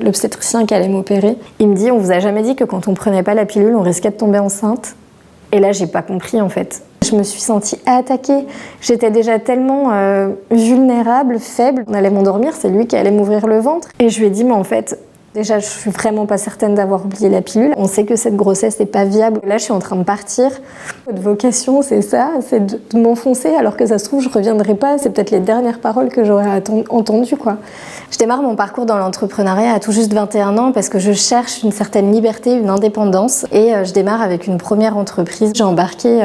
l'obstétricien qui allait m'opérer. Il me dit, on vous a jamais dit que quand on prenait pas la pilule, on risquait de tomber enceinte? Et là, j'ai pas compris en fait. Je me suis sentie attaquée. J'étais déjà tellement vulnérable, faible. On allait m'endormir, c'est lui qui allait m'ouvrir le ventre. Et je lui ai dit, mais en fait, déjà, je suis vraiment pas certaine d'avoir oublié la pilule. On sait que cette grossesse n'est pas viable. Là, je suis en train de partir. Votre vocation, c'est ça, c'est de m'enfoncer, alors que ça se trouve, je reviendrai pas. C'est peut-être les dernières paroles que j'aurais entendues, quoi. Je démarre mon parcours dans l'entrepreneuriat à tout juste 21 ans parce que je cherche une certaine liberté, une indépendance. Et je démarre avec une première entreprise. J'ai embarqué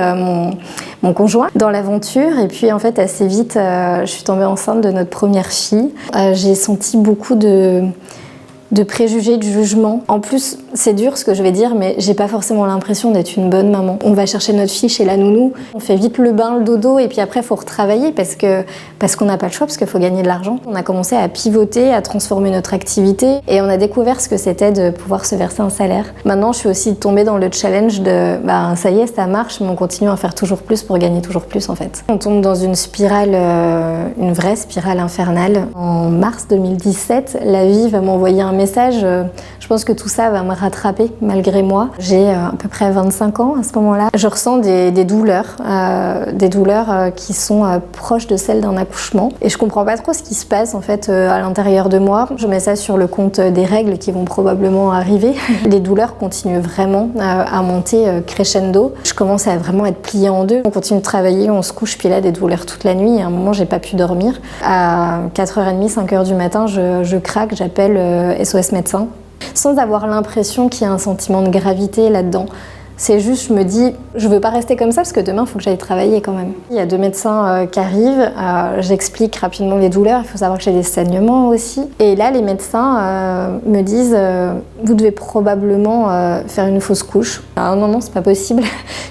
mon conjoint dans l'aventure. Et puis, en fait, assez vite, je suis tombée enceinte de notre première fille. J'ai senti beaucoup de préjugés, de jugements. En plus, c'est dur ce que je vais dire, mais j'ai pas forcément l'impression d'être une bonne maman. On va chercher notre fille chez la nounou, on fait vite le bain, le dodo, et puis après, il faut retravailler parce qu'on n'a pas le choix, parce qu'il faut gagner de l'argent. On a commencé à pivoter, à transformer notre activité, et on a découvert ce que c'était de pouvoir se verser un salaire. Maintenant, je suis aussi tombée dans le challenge de, ça y est, ça marche, mais on continue à en faire toujours plus pour gagner toujours plus, en fait. On tombe dans une spirale, une vraie spirale infernale. En mars 2017, la vie va m'envoyer un message. Je pense que tout ça va me rattraper malgré moi. J'ai à peu près 25 ans à ce moment-là. Je ressens des douleurs qui sont proches de celles d'un accouchement. Et je comprends pas trop ce qui se passe en fait à l'intérieur de moi. Je mets ça sur le compte des règles qui vont probablement arriver. Les douleurs continuent vraiment à monter crescendo. Je commence à vraiment être pliée en deux. On continue de travailler, on se couche, puis là des douleurs toute la nuit. Et à un moment, j'ai pas pu dormir. À 4h30, 5h du matin, je craque, j'appelle SOS médecin. Sans avoir l'impression qu'il y a un sentiment de gravité là-dedans. C'est juste, je me dis, je veux pas rester comme ça parce que demain, il faut que j'aille travailler quand même. Il y a 2 médecins qui arrivent, j'explique rapidement les douleurs, il faut savoir que j'ai des saignements aussi. Et là, les médecins me disent, vous devez probablement faire une fausse couche. Non, c'est pas possible,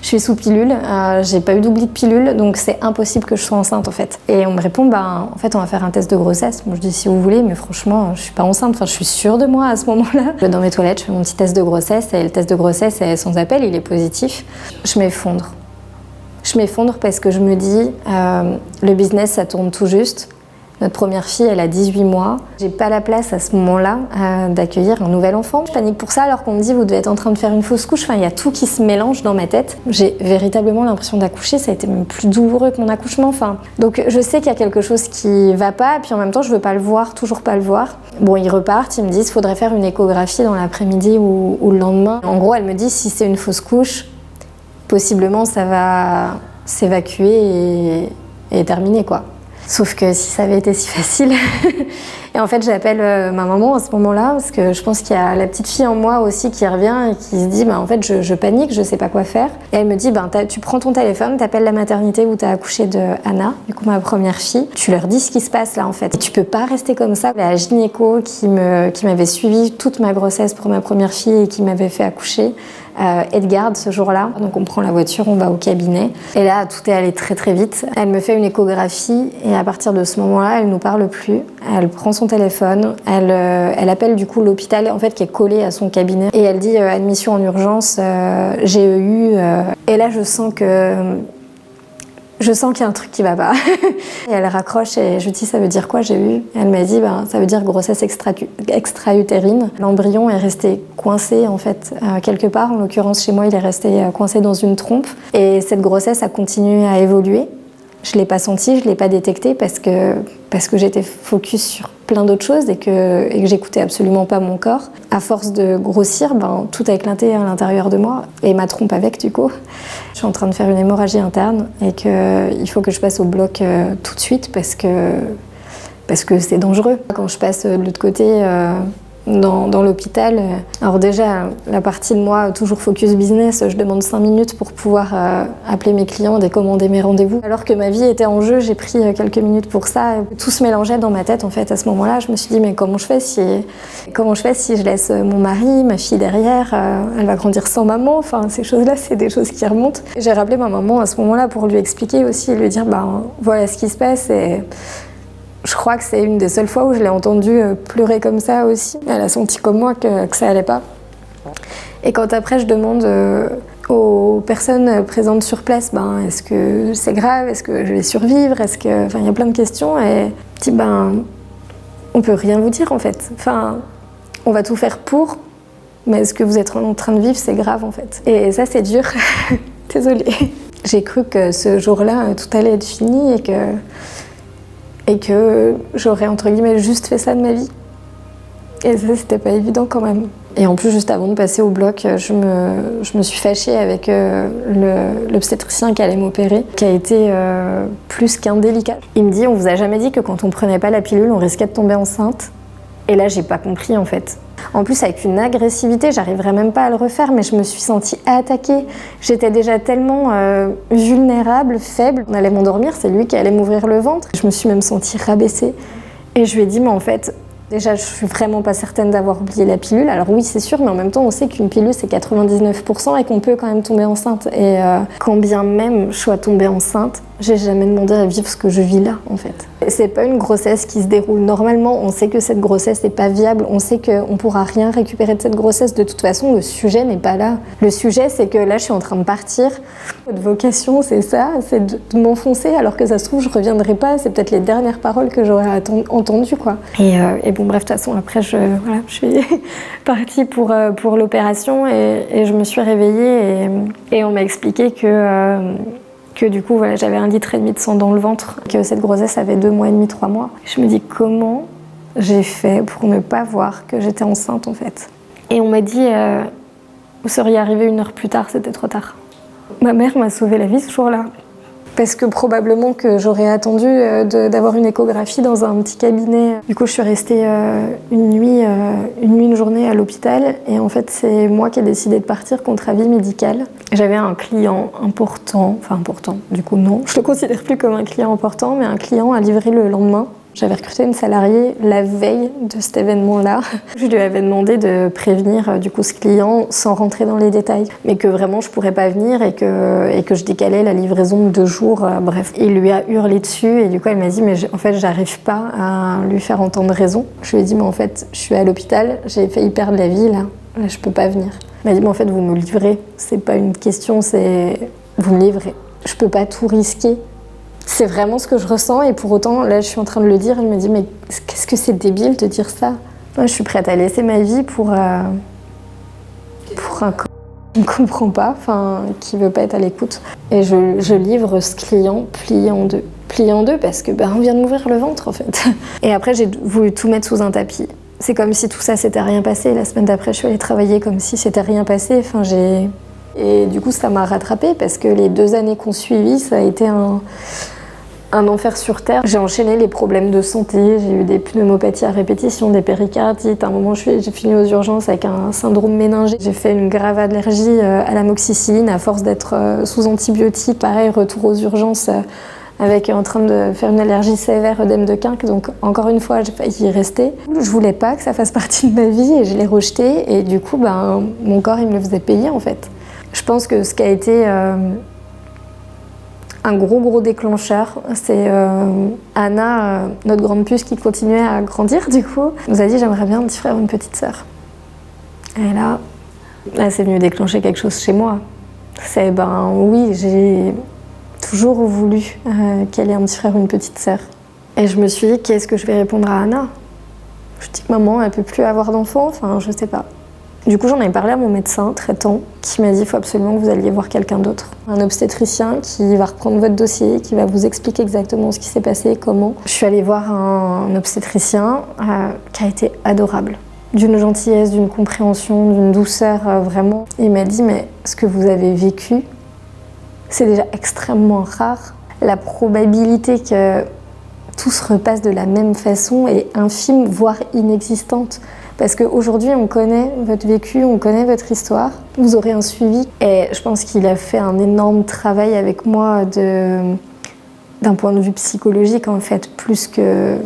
je suis sous pilule, j'ai pas eu d'oubli de pilule, donc c'est impossible que je sois enceinte en fait. Et on me répond, en fait, on va faire un test de grossesse. Moi, je dis, si vous voulez, mais franchement, je suis pas enceinte, je suis sûre de moi à ce moment-là. Je vais dans mes toilettes, je fais mon petit test de grossesse, et le test de grossesse est sans appel, il est positif. Je m'effondre. Je m'effondre parce que je me dis, le business, ça tourne tout juste. Notre première fille, elle a 18 mois. J'ai pas la place à ce moment-là d'accueillir un nouvel enfant. Je panique pour ça alors qu'on me dit, vous devez être en train de faire une fausse couche. Enfin, il y a tout qui se mélange dans ma tête. J'ai véritablement l'impression d'accoucher. Ça a été même plus douloureux que mon accouchement. Donc je sais qu'il y a quelque chose qui va pas. Et puis en même temps, je veux pas le voir, toujours pas le voir. Bon, ils repartent. Ils me disent, faudrait faire une échographie dans l'après-midi ou le lendemain. En gros, elle me dit, si c'est une fausse couche, possiblement ça va s'évacuer et terminer quoi. Sauf que si ça avait été si facile. Et en fait, j'appelle ma maman à ce moment-là parce que je pense qu'il y a la petite fille en moi aussi qui revient et qui se dit en fait, je panique, je sais pas quoi faire. Et elle me dit tu prends ton téléphone, t'appelles la maternité où t'as accouché de Anna, du coup ma première fille. Tu leur dis ce qui se passe là en fait. Et tu peux pas rester comme ça. La gynéco qui m'avait suivi toute ma grossesse pour ma première fille et qui m'avait fait accoucher, est de garde ce jour-là. Donc on prend la voiture, on va au cabinet. Et là, tout est allé très très vite. Elle me fait une échographie et à partir de ce moment-là, elle nous parle plus. Elle prend son téléphone, elle appelle du coup l'hôpital en fait qui est collé à son cabinet et elle dit admission en urgence, GEU. Et là, je sens qu'il y a un truc qui va pas. Et elle raccroche et je lui dis ça veut dire quoi j'ai eu. Elle m'a dit ça veut dire grossesse extra-utérine. L'embryon est resté coincé en fait quelque part. En l'occurrence chez moi il est resté coincé dans une trompe. Et cette grossesse a continué à évoluer. Je l'ai pas senti, je l'ai pas détecté parce que j'étais focus sur plein d'autres choses et que j'écoutais absolument pas mon corps. À force de grossir, tout a éclaté à l'intérieur de moi et ma trompe avec du coup. Je suis en train de faire une hémorragie interne et qu'il faut que je passe au bloc tout de suite parce que c'est dangereux. Quand je passe de l'autre côté dans l'hôpital, alors déjà la partie de moi toujours focus business, je demande 5 minutes pour pouvoir appeler mes clients, décommander mes rendez-vous. Alors que ma vie était en jeu, j'ai pris quelques minutes pour ça. Tout se mélangeait dans ma tête en fait à ce moment-là. Je me suis dit mais comment je fais si je laisse mon mari, ma fille derrière, elle va grandir sans maman. Enfin ces choses-là, c'est des choses qui remontent. J'ai rappelé ma maman à ce moment-là pour lui expliquer aussi et lui dire voilà ce qui se passe et je crois que c'est une des seules fois où je l'ai entendue pleurer comme ça aussi. Elle a senti comme moi que ça allait pas. Et quand après je demande aux personnes présentes sur place, est-ce que c'est grave, est-ce que je vais survivre, il y a plein de questions et je dis on peut rien vous dire en fait. On va tout faire pour, mais ce que vous êtes en train de vivre, c'est grave en fait. Et ça, c'est dur. Désolée. J'ai cru que ce jour-là, tout allait être fini et que j'aurais entre guillemets juste fait ça de ma vie. Et ça, c'était pas évident quand même. Et en plus, juste avant de passer au bloc, je me suis fâchée avec l'obstétricien qui allait m'opérer, qui a été plus qu'indélicat. Il me dit, on vous a jamais dit que quand on prenait pas la pilule, on risquait de tomber enceinte? Et là, j'ai pas compris en fait. En plus, avec une agressivité, j'arriverais même pas à le refaire, mais je me suis sentie attaquée. J'étais déjà tellement vulnérable, faible. On allait m'endormir, c'est lui qui allait m'ouvrir le ventre. Je me suis même sentie rabaissée. Et je lui ai dit, mais en fait, déjà, je suis vraiment pas certaine d'avoir oublié la pilule. Alors oui, c'est sûr, mais en même temps, on sait qu'une pilule, c'est 99% et qu'on peut quand même tomber enceinte. Et quand bien même je sois tombée enceinte, j'ai jamais demandé à vivre ce que je vis là, en fait. C'est pas une grossesse qui se déroule normalement. On sait que cette grossesse n'est pas viable. On sait qu'on pourra rien récupérer de cette grossesse. De toute façon, le sujet n'est pas là. Le sujet, c'est que là, je suis en train de partir. Votre vocation, c'est ça, c'est de m'enfoncer, alors que ça se trouve, je reviendrai pas. C'est peut-être les dernières paroles que j'aurais entendues, quoi. Et bon, bref, de toute façon, après, je suis partie pour l'opération et je me suis réveillée et on m'a expliqué que du coup, voilà, j'avais 1,5 litre de sang dans le ventre, que cette grossesse avait 2 mois et demi, 3 mois. Je me dis, comment j'ai fait pour ne pas voir que j'étais enceinte, en fait? Et on m'a dit, vous seriez arrivé 1 heure plus tard, c'était trop tard. Ma mère m'a sauvé la vie ce jour-là. Parce que probablement que j'aurais attendu d'avoir une échographie dans un petit cabinet. Du coup, je suis restée une journée à l'hôpital. Et en fait, c'est moi qui ai décidé de partir contre avis médical. J'avais un client important, du coup non, je le considère plus comme un client important, mais un client à livrer le lendemain. J'avais recruté une salariée la veille de cet événement-là. Je lui avais demandé de prévenir du coup ce client sans rentrer dans les détails, mais que vraiment je pourrais pas venir et que je décalais la livraison de 2 jours. Bref, il lui a hurlé dessus et du coup elle m'a dit mais en fait j'arrive pas à lui faire entendre raison. Je lui ai dit mais en fait je suis à l'hôpital, j'ai failli perdre la vie là je peux pas venir. Elle m'a dit mais en fait vous me livrez, c'est pas une question, c'est vous me livrez. Je peux pas tout risquer. C'est vraiment ce que je ressens et pour autant, là je suis en train de le dire, elle me dit mais qu'est-ce que c'est débile de dire ça? Moi je suis prête à laisser ma vie pour un con qui ne comprend pas, qui veut pas être à l'écoute. Et je livre ce client plié en deux. Plié en deux parce que on vient de m'ouvrir le ventre en fait. Et après j'ai voulu tout mettre sous un tapis. C'est comme si tout ça s'était rien passé. La semaine d'après je suis allée travailler comme si c'était rien passé. Et du coup, ça m'a rattrapée parce que les 2 années qu'on suivit, ça a été un enfer sur terre. J'ai enchaîné les problèmes de santé, j'ai eu des pneumopathies à répétition, des péricardites. À un moment, j'ai fini aux urgences avec un syndrome méningé. J'ai fait une grave allergie à l'amoxicilline à force d'être sous antibiotiques. Pareil, retour aux urgences en train de faire une allergie sévère, œdème de Quinque. Donc encore une fois, j'ai failli y rester. Je voulais pas que ça fasse partie de ma vie et je l'ai rejeté. Et du coup, mon corps, il me le faisait payer en fait. Je pense que ce qui a été un gros déclencheur, c'est Anna, notre grande puce qui continuait à grandir du coup, nous a dit j'aimerais bien un petit frère ou une petite sœur. Et là, c'est venu déclencher quelque chose chez moi. C'est oui, j'ai toujours voulu qu'elle ait un petit frère ou une petite sœur. Et je me suis dit qu'est-ce que je vais répondre à Anna? Je dis que maman, elle peut plus avoir d'enfant, je sais pas. Du coup, j'en ai parlé à mon médecin traitant qui m'a dit il faut absolument que vous alliez voir quelqu'un d'autre. Un obstétricien qui va reprendre votre dossier, qui va vous expliquer exactement ce qui s'est passé, comment. Je suis allée voir un obstétricien qui a été adorable. D'une gentillesse, d'une compréhension, d'une douceur, vraiment. Il m'a dit mais ce que vous avez vécu, c'est déjà extrêmement rare. La probabilité que tout se repasse de la même façon est infime, voire inexistante. Parce qu'aujourd'hui, on connaît votre vécu, on connaît votre histoire, vous aurez un suivi. Et je pense qu'il a fait un énorme travail avec moi d'un point de vue psychologique, en fait, plus que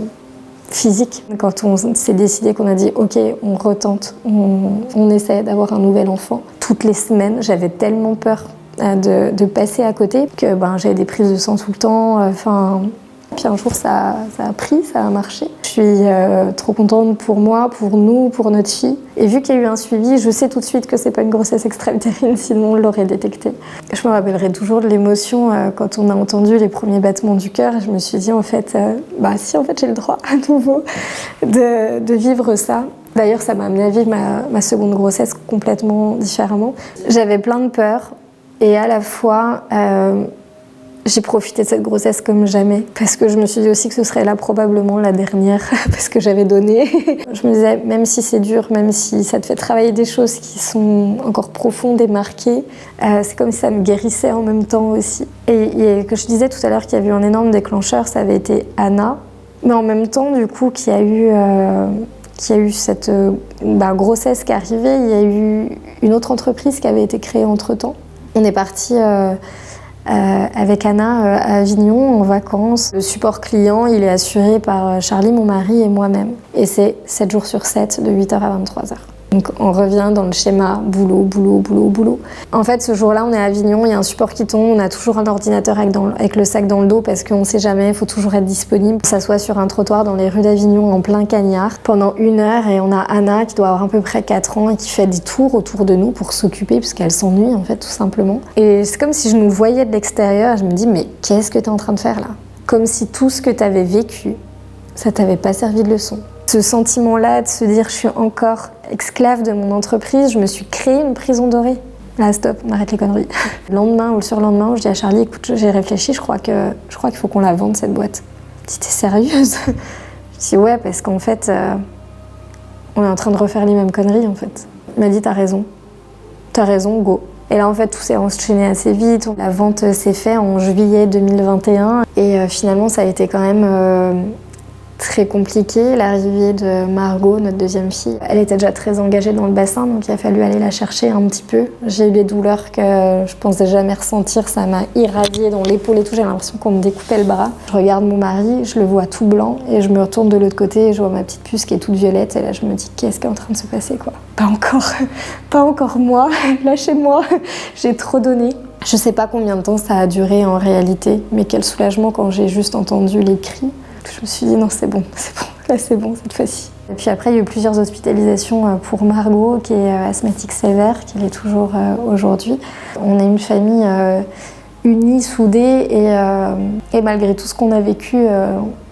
physique. Quand on s'est décidé qu'on a dit « Ok, on retente, on essaie d'avoir un nouvel enfant », toutes les semaines, j'avais tellement peur de passer à côté que j'avais des prises de sang tout le temps, Puis un jour, ça a pris, ça a marché. Je suis trop contente pour moi, pour nous, pour notre fille. Et vu qu'il y a eu un suivi, je sais tout de suite que c'est pas une grossesse extra-utérine, sinon on l'aurait détecté. Je me rappellerai toujours de l'émotion quand on a entendu les premiers battements du cœur. Et je me suis dit, en fait, si, en fait, j'ai le droit à nouveau de vivre ça. D'ailleurs, ça m'a amené à vivre ma seconde grossesse complètement différemment. J'avais plein de peurs et à la fois, j'ai profité de cette grossesse comme jamais parce que je me suis dit aussi que ce serait là probablement la dernière parce que j'avais donné. Je me disais, même si c'est dur, même si ça te fait travailler des choses qui sont encore profondes et marquées, c'est comme si ça me guérissait en même temps aussi. Et que je disais tout à l'heure qu'il y avait eu un énorme déclencheur, ça avait été Anna. Mais en même temps, du coup, qu'il y a eu cette grossesse qui est arrivée, il y a eu une autre entreprise qui avait été créée entre-temps. On est parti avec Anna à Avignon en vacances. Le support client, il est assuré par Charlie, mon mari, et moi-même. Et c'est 7 jours sur 7, de 8h à 23h. Donc on revient dans le schéma boulot, boulot, boulot, boulot. En fait, ce jour-là, on est à Avignon, il y a un support qui tombe, on a toujours un ordinateur avec le sac dans le dos parce qu'on ne sait jamais, il faut toujours être disponible. On s'assoit sur un trottoir dans les rues d'Avignon en plein cagnard pendant 1 heure et on a Anna qui doit avoir à peu près 4 ans et qui fait des tours autour de nous pour s'occuper puisqu'elle s'ennuie en fait tout simplement. Et c'est comme si je nous voyais de l'extérieur et je me dis mais qu'est-ce que tu es en train de faire là? Comme si tout ce que tu avais vécu, ça t'avait pas servi de leçon. Ce sentiment-là de se dire je suis encore esclave de mon entreprise, je me suis créé une prison dorée. Là, stop, on arrête les conneries. Le lendemain ou le surlendemain, je dis à Charlie, écoute, j'ai réfléchi, je crois qu'il faut qu'on la vende cette boîte. Il dit, t'es sérieuse? Je dis ouais, parce qu'en fait, on est en train de refaire les mêmes conneries en fait. Il m'a dit t'as raison, go. Et là en fait tout s'est enchaîné assez vite. La vente s'est faite en juillet 2021 et finalement ça a été quand même très compliqué. L'arrivée de Margot, notre deuxième fille, elle était déjà très engagée dans le bassin, donc il a fallu aller la chercher un petit peu. J'ai eu des douleurs que je pensais jamais ressentir, ça m'a irradié dans l'épaule et tout, j'ai l'impression qu'on me découpait le bras. Je regarde mon mari, je le vois tout blanc et je me retourne de l'autre côté et je vois ma petite puce qui est toute violette et là je me dis qu'est-ce qui est en train de se passer quoi. Pas encore moi, lâchez-moi, j'ai trop donné. Je sais pas combien de temps ça a duré en réalité, mais quel soulagement quand j'ai juste entendu les cris. Je me suis dit non c'est bon, là c'est bon cette fois-ci. Et puis après il y a eu plusieurs hospitalisations pour Margot qui est asthmatique sévère, qui l'est toujours aujourd'hui. On est une famille unie, soudée et malgré tout ce qu'on a vécu,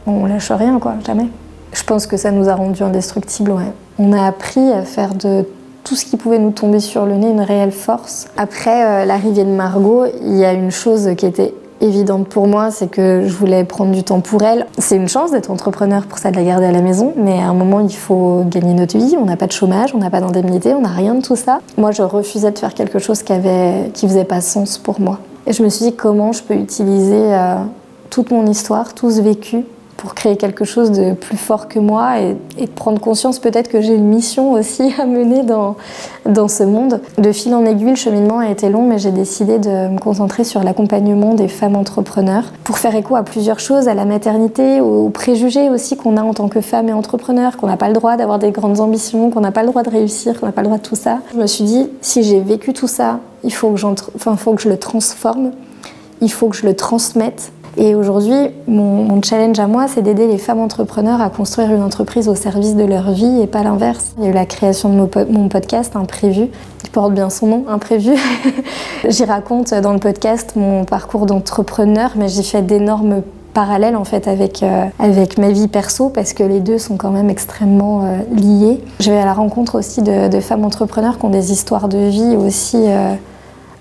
on lâche rien quoi, jamais. Je pense que ça nous a rendus indestructibles, ouais. On a appris à faire de tout ce qui pouvait nous tomber sur le nez une réelle force. Après l'arrivée de Margot, il y a une chose qui était évidente pour moi, c'est que je voulais prendre du temps pour elle. C'est une chance d'être entrepreneur, pour ça de la garder à la maison, mais à un moment il faut gagner notre vie, on n'a pas de chômage, on n'a pas d'indemnité, on n'a rien de tout ça. Moi je refusais de faire quelque chose qui faisait pas sens pour moi. Et je me suis dit comment je peux utiliser toute mon histoire, tout ce vécu pour créer quelque chose de plus fort que moi et de prendre conscience peut-être que j'ai une mission aussi à mener dans ce monde. De fil en aiguille, le cheminement a été long, mais j'ai décidé de me concentrer sur l'accompagnement des femmes entrepreneurs pour faire écho à plusieurs choses, à la maternité, aux préjugés aussi qu'on a en tant que femme et entrepreneur, qu'on n'a pas le droit d'avoir des grandes ambitions, qu'on n'a pas le droit de réussir, qu'on n'a pas le droit de tout ça. Je me suis dit, si j'ai vécu tout ça, il faut que je le transforme, il faut que je le transmette. Et aujourd'hui, mon challenge à moi, c'est d'aider les femmes entrepreneurs à construire une entreprise au service de leur vie et pas l'inverse. Il y a eu la création de mon podcast, Imprévu, qui porte bien son nom, Imprévu. J'y raconte dans le podcast mon parcours d'entrepreneur, mais j'y fais d'énormes parallèles en fait avec ma vie perso parce que les deux sont quand même extrêmement liés. Je vais à la rencontre aussi de femmes entrepreneurs qui ont des histoires de vie aussi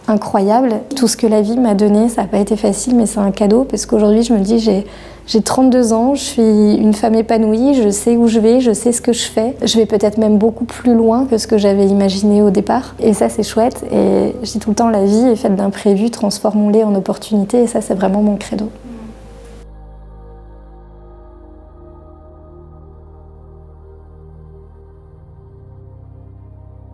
incroyable. Tout ce que la vie m'a donné, ça n'a pas été facile, mais c'est un cadeau parce qu'aujourd'hui, je me dis, j'ai 32 ans, je suis une femme épanouie, je sais où je vais, je sais ce que je fais. Je vais peut-être même beaucoup plus loin que ce que j'avais imaginé au départ. Et ça, c'est chouette. Et je dis tout le temps, la vie est faite d'imprévus, transformons-les en opportunités. Et ça, c'est vraiment mon credo.